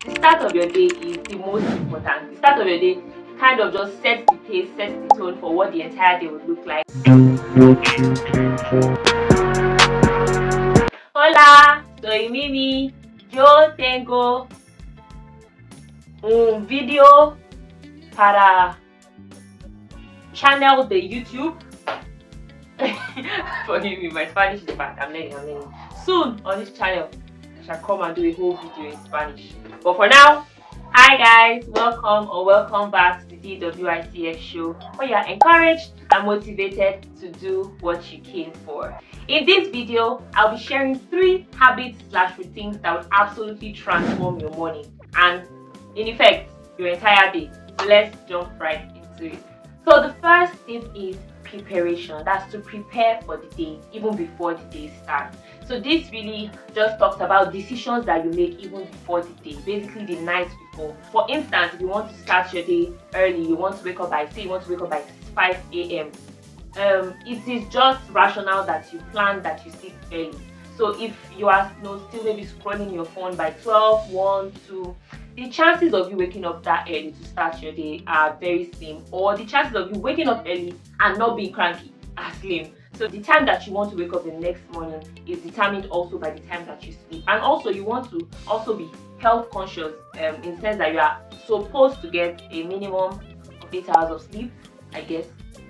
the start of your day is the most important. The start of your day kind of just sets the pace, sets the tone for what the entire day would look like. Hola, soy Mimi. Yo tengo un video para channel de YouTube. Forgive me, my Spanish is bad. I'm learning. Soon on this channel, I shall come and do a whole video in Spanish. But for now, hi guys, welcome back to the DWICX show, where you are encouraged and motivated to do what you came for. In this video, I'll be sharing 3 habits/routines that will absolutely transform your morning and, in effect, your entire day. So let's jump right into it. So the first tip is preparation. That's to prepare for the day even before the day starts. So this really just talks about decisions that you make even before the day, basically the night before. For instance, if you want to start your day early, you want to wake up by 5 a.m. It is just rational that you plan that you sleep early. So if you are still maybe scrolling your phone by 12, 1, 2, the chances of you waking up that early to start your day are very slim, or the chances of you waking up early and not being cranky are slim. So the time that you want to wake up the next morning is determined also by the time that you sleep. And also you want to also be health conscious in the sense that you are supposed to get a minimum of 8 hours of sleep, I guess.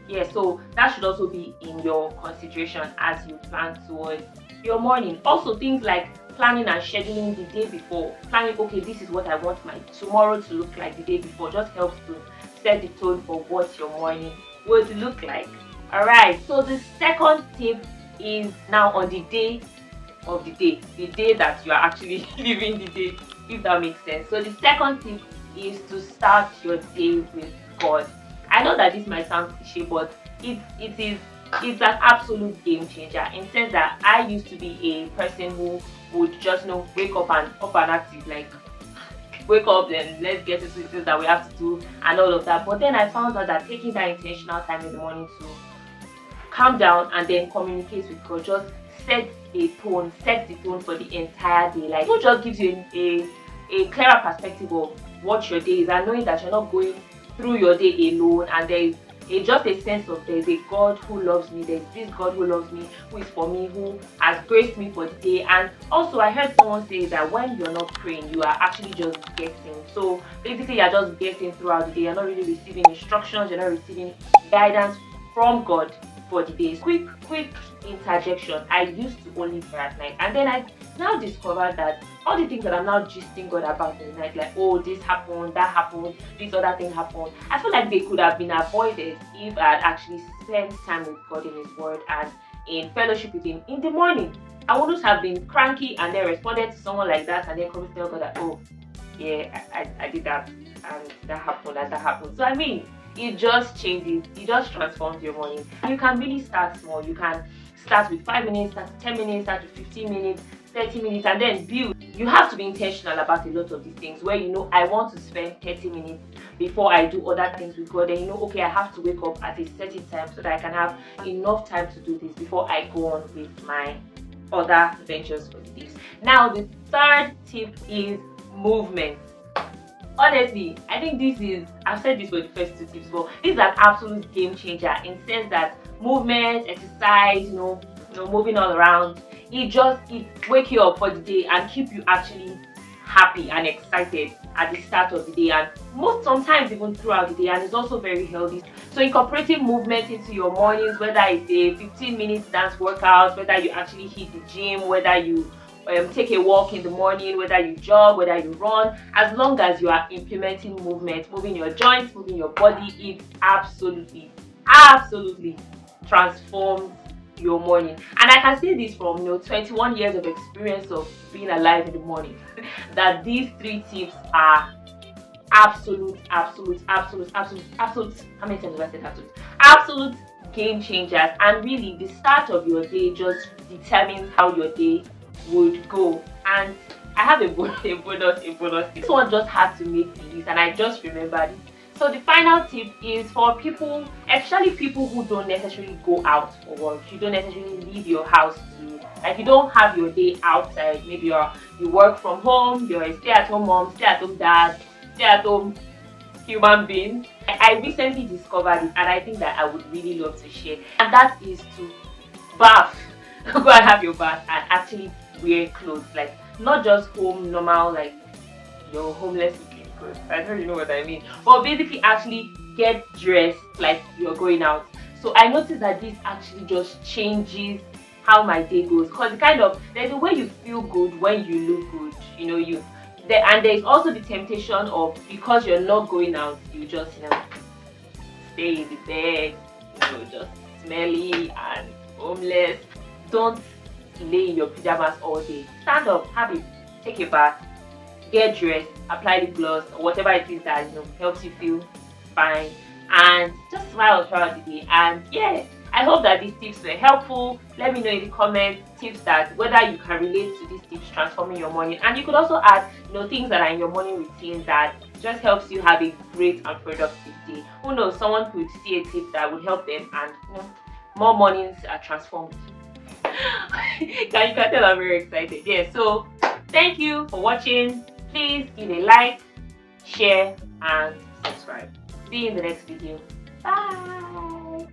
Yeah, so that should also be in your consideration as you plan towards your morning. Also things like planning and scheduling the day before. Planning, okay, this is what I want my tomorrow to look like the day before, just helps to set the tone for what your morning would look like. Alright, so the second tip is now on the day of the day that you are actually living the day, if that makes sense. So the second tip is to start your day with God. I know that this might sound cliche, but it's an absolute game changer in the sense that I used to be a person who would just wake up and active, like wake up and let's get into things that we have to do and all of that. But then I found out that taking that intentional time in the morning to calm down and then communicate with God just sets the tone for the entire day. Like, it just gives you a clearer perspective of what your day is, and knowing that you're not going through your day alone, and there's just a sense of there's a God who loves me, there's this God who loves me, who is for me, who has graced me for the day. And also I heard someone say that when you're not praying, you are actually just guessing. So basically you're just guessing throughout the day, you're not really receiving instructions, you're not receiving guidance from God for the day. Quick interjection, I used to only pray at night, and then I now discovered that all the things that I'm now gisting God about in the night, like, oh, this happened, that happened, this other thing happened, I feel like they could have been avoided if I had actually spent time with God in His Word and in fellowship with Him in the morning. I wouldn't have been cranky and then responded to someone like that and then come to tell God that, oh, yeah, I did that and that happened and that happened. So I mean, it just changes, it just transforms your morning. You can really start small. You can start with 5 minutes, start with 10 minutes, start with 15 minutes, 30 minutes, and then build. You have to be intentional about a lot of these things where I want to spend 30 minutes before I do other things with God. And okay, I have to wake up at a certain time so that I can have enough time to do this before I go on with my other ventures for the day. Now, the third tip is movement. Honestly, I think I've said this for the first 2 tips, but this is an absolute game changer in the sense that movement, exercise, moving all around, it wake you up for the day and keep you actually happy and excited at the start of the day, and sometimes even throughout the day, and it's also very healthy. So incorporating movement into your mornings, whether it's a 15-minute dance workout, whether you actually hit the gym, whether you take a walk in the morning, whether you jog, whether you run, as long as you are implementing movement, moving your joints, moving your body, it absolutely transforms your morning. And I can say this from 21 years of experience of being alive in the morning that these 3 tips are absolute how many times have I said absolute game changers, and really the start of your day just determines how your day would go. And I have a bonus. This one just had to make the list and I just remembered it. So the final tip is for especially people who don't necessarily go out for work. You don't necessarily leave your house to Like you don't have your day outside. Maybe you work from home, you're a stay-at-home mom, stay-at-home dad, stay-at-home human being. I recently discovered it and I think that I would really love to share. And that is to bath. Go and have your bath and actually wear clothes. Like not just home normal like your homeless looking clothes. I don't really know what I mean. But basically actually get dressed like you're going out. So I noticed that this actually just changes how my day goes, because there's a way you feel good when you look good, and there's also the temptation of, because you're not going out, you just stay in the bed, just smelly and homeless. Don't lay in your pajamas all day. Stand up, take a bath, get dressed, apply the gloss or whatever it is that helps you feel fine, and just smile throughout the day. And yeah, I hope that these tips were helpful. Let me know in the comments tips that whether you can relate to these tips transforming your morning, and you could also add things that are in your morning routine that just helps you have a great and productive day. Who knows, someone could see a tip that would help them, and more mornings are transformed. You can tell I'm very excited. Yeah, so thank you for watching. Please give a like, share and subscribe. See you in the next video. Bye.